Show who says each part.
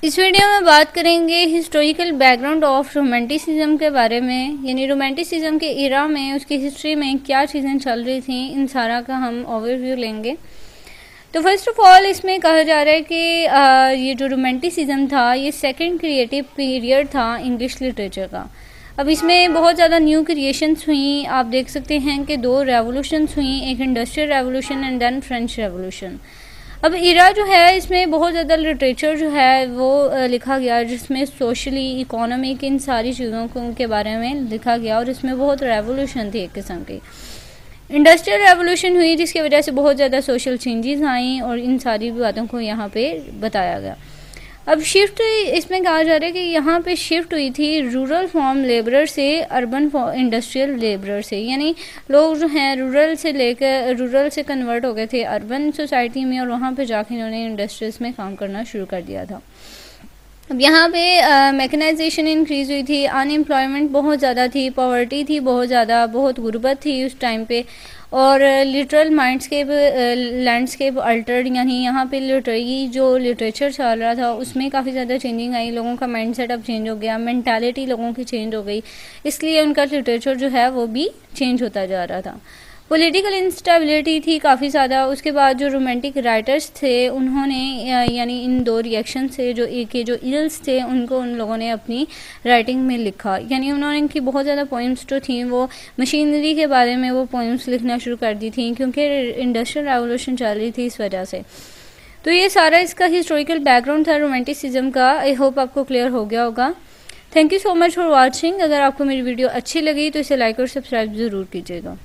Speaker 1: इस वीडियो में बात करेंगे हिस्टोरिकल बैकग्राउंड ऑफ रोमांटिसिज्म के बारे में, यानी रोमांटिसिज्म के इरा में उसकी हिस्ट्री में क्या चीज़ें चल रही थी, इन सारा का हम ओवरव्यू लेंगे। तो फर्स्ट ऑफ ऑल इसमें कहा जा रहा है कि ये जो रोमांटिसिज्म था ये सेकंड क्रिएटिव पीरियड था इंग्लिश लिटरेचर का। अब इसमें बहुत ज़्यादा न्यू क्रिएशंस हुई। आप देख सकते हैं कि दो रेवोल्यूशंस हुई, एक industrial revolution and then French revolution. अब इरा जो है इसमें बहुत ज़्यादा लिटरेचर जो है वो लिखा गया, जिसमें सोशली इकोनॉमिक इन सारी चीज़ों के बारे में लिखा गया, और इसमें बहुत रेवोल्यूशन थी एक किस्म की। इंडस्ट्रियल रेवोल्यूशन हुई जिसकी वजह से बहुत ज़्यादा सोशल चेंजेस आई, और इन सारी बातों को यहाँ पे बताया गया। अब शिफ्ट इसमें कहा जा रहा है कि यहाँ पे शिफ्ट हुई थी रूरल फॉर्म लेबरर से अर्बन इंडस्ट्रियल लेबरर से, यानी लोग जो हैं रूरल से कन्वर्ट हो गए थे अर्बन सोसाइटी में, और वहाँ पे जाके इन्होंने इंडस्ट्रीज में काम करना शुरू कर दिया था। अब यहाँ पे मैकेनाइजेशन इंक्रीज़ हुई थी, अनएम्प्लॉयमेंट बहुत ज़्यादा थी, पॉवर्टी थी बहुत ज़्यादा, बहुत गुर्बत थी उस टाइम पे, और लिटरल माइंडस्केप लैंडस्केप अल्टर्ड, यानी यहाँ पे लिटरेरी जो लिटरेचर चल रहा था उसमें काफ़ी ज़्यादा चेंजिंग आई। लोगों का माइंडसेट अब चेंज हो गया, मेंटालिटी लोगों की चेंज हो गई, इसलिए उनका लिटरेचर जो है वो भी चेंज होता जा रहा था। पॉलिटिकल इंस्टेबिलिटी थी काफ़ी ज़्यादा। उसके बाद जो रोमांटिक राइटर्स थे उन्होंने यानी इन दो रिएक्शन से जो इल्स थे उनको उन लोगों ने अपनी राइटिंग में लिखा, यानी उन्होंने इनकी बहुत ज़्यादा पोइम्स जो थी वो मशीनरी के बारे में वो पोइम्स लिखना शुरू कर दी थी, क्योंकि इंडस्ट्रियल रेवोल्यूशन चल रही थी इस वजह से। तो ये सारा इसका हिस्टोरिकल बैकग्राउंड था रोमांटिसिज्म का। आई होप आपको क्लियर हो गया होगा। Thank you so much for watching. अगर आपको मेरी वीडियो अच्छी लगी तो इसे लाइक और सब्सक्राइब ज़रूर कीजिएगा।